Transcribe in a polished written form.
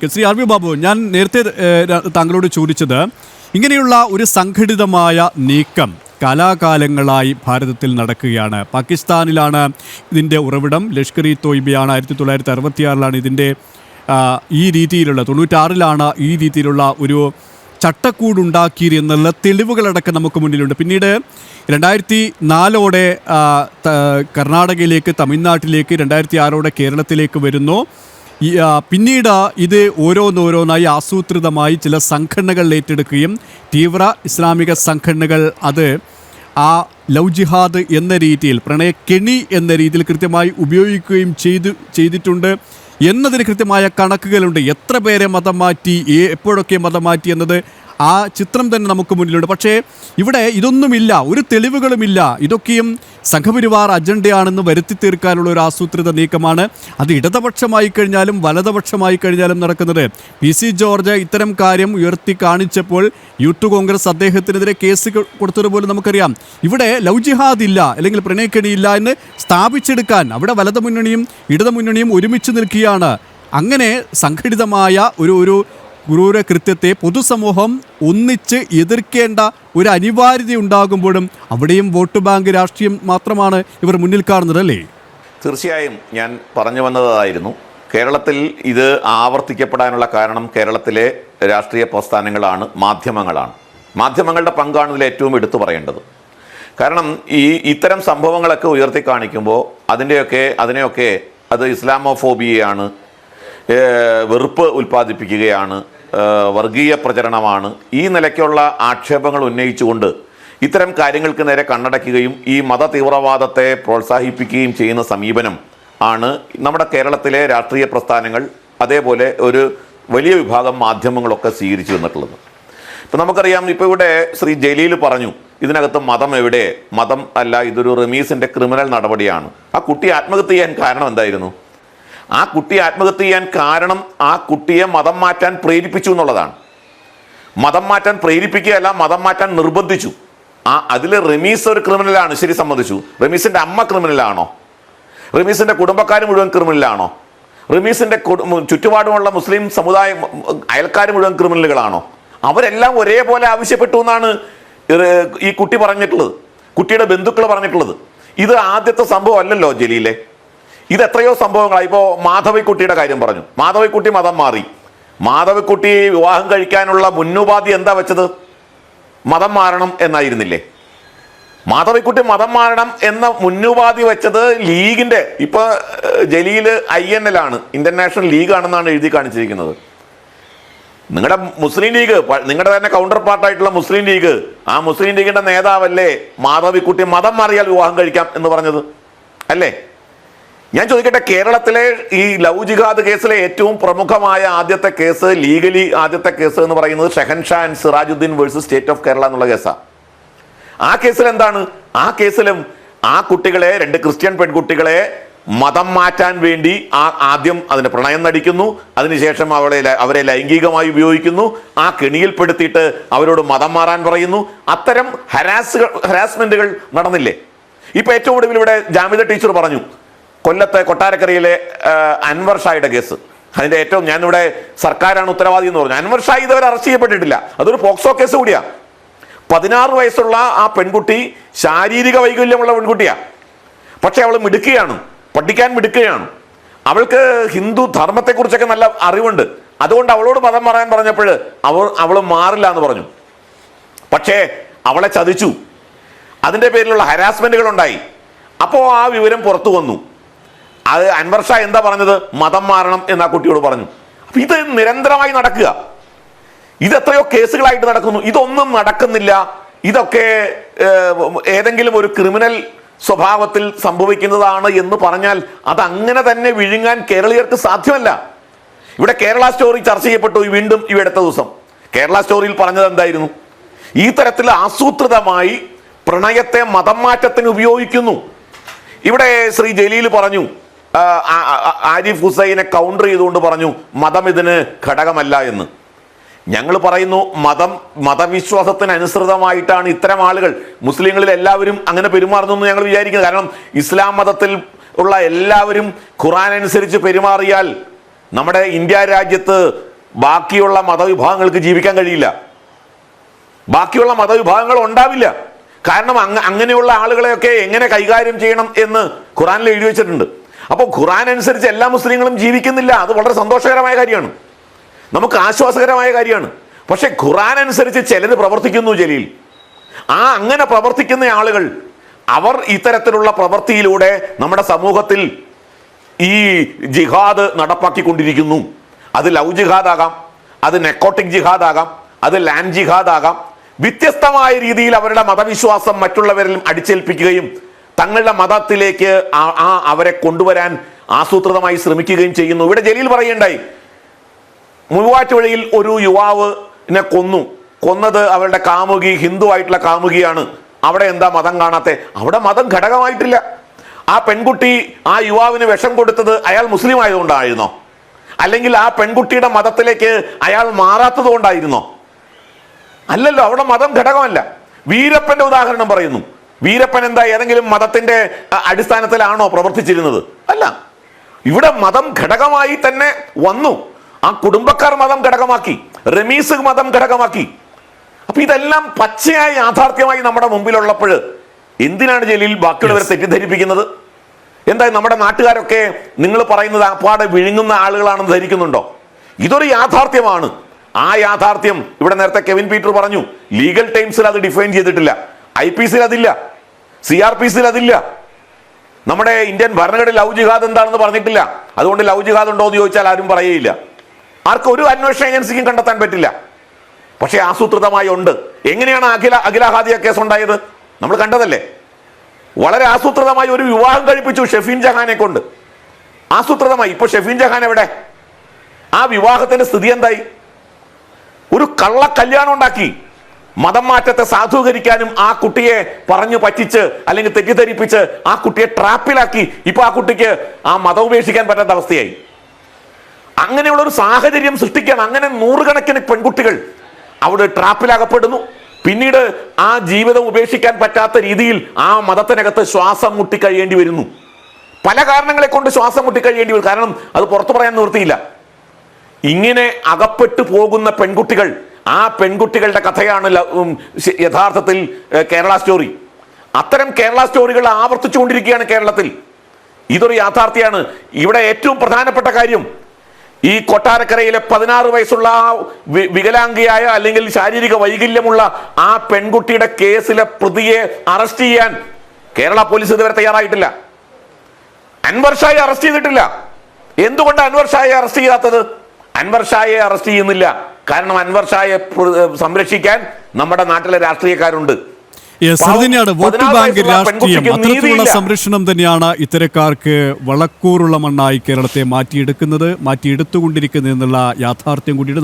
Shri R V Babu, ഞാൻ നേരത്തെ താങ്കളോട് ചോദിച്ചത് ഇങ്ങനെയുള്ള ഒരു സംഘടിതമായ നീക്കം കാലാകാലങ്ങളായി ഭാരതത്തിൽ നടക്കുകയാണ്. പാകിസ്ഥാനിലാണ് ഇതിൻ്റെ ഉറവിടം. ലഷ്കർ ഇ തോയ്ബയാണ് 1966 ഇതിൻ്റെ ഈ രീതിയിലുള്ള 96 ഈ രീതിയിലുള്ള ഒരു ചട്ടക്കൂടുണ്ടാക്കിയെന്നുള്ള തെളിവുകളടക്കം നമുക്ക് മുന്നിലുണ്ട്. പിന്നീട് 2004 കർണാടകയിലേക്ക്, തമിഴ്നാട്ടിലേക്ക്, 2006 കേരളത്തിലേക്ക് വരുന്നു. പിന്നീട് ഇത് ഓരോന്നോരോന്നായി ആസൂത്രിതമായി ചില സംഘടനകൾ ഏറ്റെടുക്കുകയും തീവ്ര ഇസ്ലാമിക സംഘടനകൾ അത് ആ ലവ് ജിഹാദ് എന്ന രീതിയിൽ, പ്രണയക്കെണി എന്ന രീതിയിൽ കൃത്യമായി ഉപയോഗിക്കുകയും ചെയ്തിട്ടുണ്ട് എന്നതിന് കൃത്യമായ കണക്കുകളുണ്ട്. എത്ര പേരെ മതം മാറ്റി, എപ്പോഴൊക്കെ മതം മാറ്റി എന്നത് ആ ചിത്രം തന്നെ നമുക്ക് മുന്നിലുണ്ട്. പക്ഷേ ഇവിടെ ഇതൊന്നുമില്ല, ഒരു തെളിവുകളുമില്ല. ഇതൊക്കെയും സംഘപരിവാർ അജണ്ടയാണെന്ന് വരുത്തി തീർക്കാനുള്ള ഒരു ആസൂത്രിത നീക്കമാണ്. അത് ഇടതുപക്ഷമായി കഴിഞ്ഞാലും വലതുപക്ഷമായി കഴിഞ്ഞാലും നടക്കുന്നത്. PC ജോർജ് ഇത്തരം കാര്യം ഉയർത്തി കാണിച്ചപ്പോൾ യൂത്ത് കോൺഗ്രസ് അദ്ദേഹത്തിനെതിരെ കേസ് കൊടുത്തതുപോലെ നമുക്കറിയാം. ഇവിടെ ലവ് ജിഹാദ് ഇല്ല, അല്ലെങ്കിൽ പ്രണയക്കെണിയില്ല എന്ന് സ്ഥാപിച്ചെടുക്കാൻ അവിടെ വലതു മുന്നണിയും ഇടതു മുന്നണിയും ഒരുമിച്ച് നിൽക്കുകയാണ്. അങ്ങനെ സംഘടിതമായ ഒരു ക്രൂരകൃത്യത്തെ പൊതുസമൂഹം ഒന്നിച്ച് എതിർക്കേണ്ട ഒരു അനിവാര്യത ഉണ്ടാകുമ്പോഴും അവിടെയും വോട്ട് ബാങ്ക് രാഷ്ട്രീയം മാത്രമാണ് ഇവർ മുന്നിൽ കാണുന്നത്, അല്ലേ? തീർച്ചയായും ഞാൻ പറഞ്ഞു വന്നതായിരുന്നു. കേരളത്തിൽ ഇത് ആവർത്തിക്കപ്പെടാനുള്ള കാരണം കേരളത്തിലെ രാഷ്ട്രീയ പ്രസ്ഥാനങ്ങളാണ്, മാധ്യമങ്ങളാണ്. മാധ്യമങ്ങളുടെ പങ്കാണ് ഇതിൽ ഏറ്റവും എടുത്തു പറയേണ്ടത്. കാരണം ഇത്തരം സംഭവങ്ങളൊക്കെ ഉയർത്തി കാണിക്കുമ്പോൾ അതിനെയൊക്കെ അത് ഇസ്ലാമോഫോബിയയാണ്, വെറുപ്പ് ഉൽപ്പാദിപ്പിക്കുകയാണ്, വർഗീയ പ്രചരണമാണ്, ഈ നിലയ്ക്കുള്ള ആക്ഷേപങ്ങൾ ഉന്നയിച്ചുകൊണ്ട് ഇത്തരം കാര്യങ്ങൾക്ക് നേരെ കണ്ണടയ്ക്കുകയും ഈ മത തീവ്രവാദത്തെ പ്രോത്സാഹിപ്പിക്കുകയും ചെയ്യുന്ന സമീപനം ആണ് നമ്മുടെ കേരളത്തിലെ രാഷ്ട്രീയ പ്രസ്ഥാനങ്ങൾ, അതേപോലെ ഒരു വലിയ വിഭാഗം മാധ്യമങ്ങളൊക്കെ സ്വീകരിച്ചു വന്നിട്ടുള്ളത്. ഇപ്പം നമുക്കറിയാം, ഇപ്പോൾ ഇവിടെ ശ്രീ ജലീൽ പറഞ്ഞു ഇതിനകത്ത് മതം എവിടെ, മതം അല്ല, ഇതൊരു റമീസിൻ്റെ ക്രിമിനൽ നടപടിയാണ്. ആ കുട്ടി ആത്മഹത്യ ചെയ്യാൻ കാരണം എന്തായിരുന്നു? ആ കുട്ടി ആത്മഹത്യ ചെയ്യാൻ കാരണം ആ കുട്ടിയെ മതം മാറ്റാൻ പ്രേരിപ്പിച്ചു എന്നുള്ളതാണ്. മതം മാറ്റാൻ പ്രേരിപ്പിക്കുകയല്ല, മതം മാറ്റാൻ നിർബന്ധിച്ചു. അതിൽ റമീസ് ഒരു ക്രിമിനലാണ്, ശരി, സമ്മതിച്ചു. റമീസിൻ്റെ അമ്മ ക്രിമിനലാണോ? റമീസിൻ്റെ കുടുംബക്കാർ മുഴുവൻ ക്രിമിനലാണോ? റമീസിൻ്റെ ചുറ്റുപാടുമുള്ള മുസ്ലിം സമുദായം, അയൽക്കാർ മുഴുവൻ ക്രിമിനലുകളാണോ? അവരെല്ലാം ഒരേപോലെ ആവശ്യപ്പെട്ടു എന്നാണ് ഈ കുട്ടി പറഞ്ഞിട്ടുള്ളത്, കുട്ടിയുടെ ബന്ധുക്കൾ പറഞ്ഞിട്ടുള്ളത്. ഇത് ആദ്യത്തെ സംഭവം അല്ലല്ലോ ജലീലെ, ഇത് എത്രയോ സംഭവങ്ങളായി. ഇപ്പോൾ മാധവിക്കുട്ടിയുടെ കാര്യം പറഞ്ഞു. മാധവിക്കുട്ടി മതം മാറി. മാധവിക്കുട്ടി വിവാഹം കഴിക്കാനുള്ള മുന്നുപാധി എന്താ വെച്ചത്? മതം മാറണം എന്നായിരുന്നില്ലേ? മാധവിക്കുട്ടി മതം മാറണം എന്ന മുന്നുപാധി വെച്ചത് ലീഗിൻ്റെ, ഇപ്പോൾ ജലീൽ INL ആണ്, ഇന്റർനാഷണൽ ലീഗ് ആണെന്നാണ് എഴുതി കാണിച്ചിരിക്കുന്നത്. നിങ്ങളുടെ മുസ്ലിം ലീഗ്, നിങ്ങളുടെ തന്നെ കൗണ്ടർ പാർട്ടായിട്ടുള്ള മുസ്ലിം ലീഗ്, ആ മുസ്ലിം ലീഗിന്റെ നേതാവല്ലേ മാധവിക്കുട്ടി മതം മാറിയാൽ വിവാഹം കഴിക്കാം എന്ന് പറഞ്ഞത്, അല്ലേ? ഞാൻ ചോദിക്കട്ടെ, കേരളത്തിലെ ഈ ലവ് ജിഹാദ് കേസിലെ ഏറ്റവും പ്രമുഖമായ ആദ്യത്തെ കേസ്, ലീഗലി ആദ്യത്തെ കേസ് എന്ന് പറയുന്നത് Shehanshah and Sirajuddin versus state of Kerala എന്നുള്ള കേസാണ്. ആ കേസിൽ എന്താണ്? ആ കേസിലും ആ കുട്ടികളെ, 2 ക്രിസ്ത്യൻ പെൺകുട്ടികളെ മതം മാറ്റാൻ വേണ്ടി ആദ്യം അതിന് പ്രണയം നടിക്കുന്നു, അതിനുശേഷം അവരെ ലൈംഗികമായി ഉപയോഗിക്കുന്നു, ആ കെണിയിൽപ്പെടുത്തിയിട്ട് അവരോട് മതം മാറാൻ പറയുന്നു. അത്തരം ഹരാസ്മെന്റുകൾ നടന്നില്ലേ? ഇപ്പൊ ഏറ്റവും ഒടുവിൽ ഇവിടെ ജാമിദ ടീച്ചർ പറഞ്ഞു, കൊല്ലത്തെ കൊട്ടാരക്കരയിലെ അൻവർ ഷായുടെ കേസ്, അതിന്റെ ഏറ്റവും, ഞാനിവിടെ സർക്കാരാണ് ഉത്തരവാദി എന്ന് പറഞ്ഞു. അൻവർ ഷാ ഇതുവരെ അറസ്റ്റ് ചെയ്യപ്പെട്ടിട്ടില്ല. അതൊരു പോക്സോ കേസ് കൂടിയാ. 16 വയസ്സുള്ള ആ പെൺകുട്ടി ശാരീരിക വൈകല്യമുള്ള പെൺകുട്ടിയാ. പക്ഷെ അവൾ മിടുക്കുകയാണ്, പഠിക്കാൻ മിടുക്കുകയാണ്. അവൾക്ക് ഹിന്ദു ധർമ്മത്തെക്കുറിച്ചൊക്കെ നല്ല അറിവുണ്ട്. അതുകൊണ്ട് അവളോട് മതം മാറാൻ പറഞ്ഞപ്പോൾ അവൾ മാറില്ല എന്ന് പറഞ്ഞു. പക്ഷേ അവളെ ചതിച്ചു. അതിന്റെ പേരിലുള്ള ഹരാസ്മെന്റുകൾ ഉണ്ടായി. അപ്പോൾ ആ വിവരം പുറത്തു വന്നു. അത് അൻവർ ഷാ എന്താ പറഞ്ഞത്? മതം മാറണം എന്ന് ആ കുട്ടിയോട് പറഞ്ഞു. അപ്പൊ ഇത് നിരന്തരമായി നടക്കുക. ഇത് എത്രയോ കേസുകളായിട്ട് നടക്കുന്നു. ഇതൊന്നും നടക്കുന്നില്ല. ഇതൊക്കെ ഏതെങ്കിലും ഒരു ക്രിമിനൽ സ്വഭാവത്തിൽ സംഭവിക്കുന്നതാണ് എന്ന് പറഞ്ഞാൽ അത് അങ്ങനെ തന്നെ വിഴുങ്ങാൻ കേരളീയർക്ക് സാധ്യമല്ല. ഇവിടെ കേരള സ്റ്റോറി ചർച്ച ചെയ്യപ്പെട്ടു വീണ്ടും ഈ അടുത്ത ദിവസം. കേരള സ്റ്റോറിയിൽ പറഞ്ഞത് എന്തായിരുന്നു? ഈ തരത്തിൽ ആസൂത്രിതമായി പ്രണയത്തെ മതം മാറ്റത്തിന് ഉപയോഗിക്കുന്നു. ഇവിടെ ശ്രീ ജലീൽ പറഞ്ഞു, ആരിഫ് ഹുസൈനെ കൗണ്ടർ ചെയ്തുകൊണ്ട് പറഞ്ഞു മതം ഇതിന് ഘടകമല്ല എന്ന്. ഞങ്ങൾ പറയുന്നു, മതവിശ്വാസത്തിന് അനുസൃതമായിട്ടാണ് ഇത്തരം ആളുകൾ, മുസ്ലിങ്ങളിൽ എല്ലാവരും അങ്ങനെ പെരുമാറുന്നു എന്ന് ഞങ്ങൾ വിചാരിക്കുന്നത്. കാരണം ഇസ്ലാം മതത്തിൽ ഉള്ള എല്ലാവരും ഖുർആൻ അനുസരിച്ച് പെരുമാറിയാൽ നമ്മുടെ ഇന്ത്യ രാജ്യത്ത് ബാക്കിയുള്ള മതവിഭാഗങ്ങൾക്ക് ജീവിക്കാൻ കഴിയില്ല. ബാക്കിയുള്ള മതവിഭാഗങ്ങൾ ഉണ്ടാവില്ല. കാരണം അങ്ങനെയുള്ള ആളുകളെയൊക്കെ എങ്ങനെ കൈകാര്യം ചെയ്യണം എന്ന് ഖുറാനിൽ എഴുതി വെച്ചിട്ടുണ്ട്. അപ്പോൾ ഖുറാൻ അനുസരിച്ച് എല്ലാ മുസ്ലിങ്ങളും ജീവിക്കുന്നില്ല. അത് വളരെ സന്തോഷകരമായ കാര്യമാണ്, നമുക്ക് ആശ്വാസകരമായ കാര്യമാണ്. പക്ഷെ ഖുറാൻ അനുസരിച്ച് ചിലർ പ്രവർത്തിക്കുന്നു ജലീൽ. അങ്ങനെ പ്രവർത്തിക്കുന്ന ആളുകൾ അവർ ഇത്തരത്തിലുള്ള പ്രവൃത്തിയിലൂടെ നമ്മുടെ സമൂഹത്തിൽ ഈ ജിഹാദ് നടപ്പാക്കിക്കൊണ്ടിരിക്കുന്നു. അത് ലവ് ജിഹാദ് ആകാം, അത് നെക്കോട്ടിക് ജിഹാദ് ആകാം, അത് ലാൻഡ് ജിഹാദ് ആകാം. വ്യത്യസ്തമായ രീതിയിൽ അവരുടെ മതവിശ്വാസം മറ്റുള്ളവരിലും അടിച്ചേൽപ്പിക്കുകയും തങ്ങളുടെ മതത്തിലേക്ക് അവരെ കൊണ്ടുവരാൻ ആസൂത്രിതമായി ശ്രമിക്കുകയും ചെയ്യുന്നു. ഇവിടെ ജലീൽ പറയുണ്ടായി, മൂവാറ്റുപുഴയിൽ ഒരു യുവാവിനെ കൊന്നത് അവരുടെ കാമുകി ഹിന്ദു ആയിട്ടുള്ള കാമുകിയാണ്. അവിടെ എന്താ മതം കാണാത്തെ? അവിടെ മതം ഘടകമായിട്ടില്ല. ആ പെൺകുട്ടി ആ യുവാവിന് വിഷം കൊടുത്തത് അയാൾ മുസ്ലിം ആയതുകൊണ്ടായിരുന്നോ? അല്ലെങ്കിൽ ആ പെൺകുട്ടിയുടെ മതത്തിലേക്ക് അയാൾ മാറാത്തത് കൊണ്ടായിരുന്നോ? അല്ലല്ലോ, അവിടെ മതം ഘടകമല്ല. വീരപ്പന്റെ ഉദാഹരണം പറയുന്നു. വീരപ്പൻ എന്താ ഏതെങ്കിലും മതത്തിന്റെ അടിസ്ഥാനത്തിലാണോ പ്രവർത്തിച്ചിരുന്നത്? അല്ല, ഇവിടെ മതം ഘടകമായി തന്നെ വന്നു. ആ കുടുംബക്കാർ മതം ഘടകമാക്കി, റമീസ് മതം ഘടകമാക്കി. അപ്പൊ ഇതെല്ലാം പച്ചയായ യാഥാർത്ഥ്യമായി നമ്മുടെ മുമ്പിലുള്ളപ്പോൾ എന്തിനാണ് ജലീൽ ബാക്കിയുള്ളവരെ തെറ്റിദ്ധരിപ്പിക്കുന്നത്? എന്താ നമ്മുടെ നാട്ടുകാരൊക്കെ നിങ്ങൾ പറയുന്നത് അപ്പാടെ വിഴുങ്ങുന്ന ആളുകളാണെന്ന് ധരിക്കുന്നുണ്ടോ? ഇതൊരു യാഥാർത്ഥ്യമാണ്. ആ യാഥാർത്ഥ്യം ഇവിടെ നേരത്തെ കെവിൻ പീറ്റർ പറഞ്ഞു, ലീഗൽ ടൈംസിൽ അത് ഡിഫൈൻ ചെയ്തിട്ടില്ല, IPCയിൽ അതില്ല, CRPCയിൽ അതില്ല. നമ്മുടെ ഇന്ത്യൻ ഭരണഘടന ലവ് ജിഹാദ് എന്താണെന്ന് പറഞ്ഞിട്ടില്ല. അതുകൊണ്ട് ലവ് ജിഹാദ് ഉണ്ടോ എന്ന് ചോദിച്ചാൽ ആരും പറയുകയില്ല. ആർക്കും ഒരു അന്വേഷണ ഏജൻസിക്കും കണ്ടെത്താൻ പറ്റില്ല. പക്ഷേ ആസൂത്രിതമായി ഉണ്ട്. എങ്ങനെയാണ് അഖില ഹാദിയ കേസ് ഉണ്ടായത്? നമ്മൾ കണ്ടതല്ലേ. വളരെ ആസൂത്രിതമായി ഒരു വിവാഹം കഴിപ്പിച്ചു ഷെഫീൻ ജഹാനെ കൊണ്ട്, ആസൂത്രിതമായി. ഇപ്പൊ ഷെഫീൻ ജഹാൻ എവിടെ? ആ വിവാഹത്തിന്റെ സ്ഥിതി എന്തായി? ഒരു കള്ള കല്യാണം ഉണ്ടാക്കി മതം മാറ്റത്തെ സാധൂകരിക്കാനും ആ കുട്ടിയെ പറഞ്ഞു പറ്റിച്ച് അല്ലെങ്കിൽ തെറ്റിദ്ധരിപ്പിച്ച് ആ കുട്ടിയെ ട്രാപ്പിലാക്കി. ഇപ്പൊ ആ കുട്ടിക്ക് ആ മതം ഉപേക്ഷിക്കാൻ പറ്റാത്ത അവസ്ഥയായി. അങ്ങനെയുള്ള ഒരു സാഹചര്യം സൃഷ്ടിക്കാൻ അങ്ങനെ നൂറുകണക്കിന് പെൺകുട്ടികൾ അവിടെ ട്രാപ്പിലകപ്പെടുന്നു. പിന്നീട് ആ ജീവിതം ഉപേക്ഷിക്കാൻ പറ്റാത്ത രീതിയിൽ ആ മതത്തിനകത്ത് ശ്വാസം മുട്ടിക്കഴിയേണ്ടി വരുന്നു. പല കാരണങ്ങളെ കൊണ്ട് ശ്വാസം മുട്ടിക്കഴിയേണ്ടി വരും. കാരണം അത് പുറത്തു പറയാൻ നിവൃത്തിയില്ല. ഇങ്ങനെ അകപ്പെട്ടു പോകുന്ന പെൺകുട്ടികൾ, ആ പെൺകുട്ടികളുടെ കഥയാണ് യഥാർത്ഥത്തിൽ കേരള സ്റ്റോറി. അത്തരം കേരള സ്റ്റോറികൾ ആവർത്തിച്ചുകൊണ്ടിരിക്കുകയാണ് കേരളത്തിൽ. ഇതൊരു യാഥാർത്ഥ്യമാണ്. ഇവിടെ ഏറ്റവും പ്രധാനപ്പെട്ട കാര്യം, ഈ കൊട്ടാരക്കരയിലെ 16 വയസ്സുള്ള ആ വികലാംഗിയായ അല്ലെങ്കിൽ ശാരീരിക വൈകല്യമുള്ള ആ പെൺകുട്ടിയുടെ കേസിലെ പ്രതിയെ അറസ്റ്റ് ചെയ്യാൻ കേരള പോലീസ് ഇതുവരെ തയ്യാറായിട്ടില്ല. അൻവർ ഷായെ അറസ്റ്റ് ചെയ്തിട്ടില്ല. എന്തുകൊണ്ട് അൻവർ ഷായെ അറസ്റ്റ് ചെയ്യാത്തത്? അൻവർ ഷായെ അറസ്റ്റ് ചെയ്യുന്നില്ല കാരണം അൻവർ ഷായെ സംരക്ഷിക്കാൻ നമ്മുടെ നാട്ടിലെ രാഷ്ട്രീയക്കാരുണ്ട്. വോട്ട് ബാങ്ക് രാഷ്ട്രീയം, അത്തരത്തിലുള്ള സംരക്ഷണം തന്നെയാണ് ഇത്തരക്കാർക്ക് വളക്കൂറുള്ള മണ്ണായി കേരളത്തെ മാറ്റിയെടുത്തുകൊണ്ടിരിക്കുന്നത് എന്നുള്ള യാഥാർത്ഥ്യം കൂടിയിട്ട്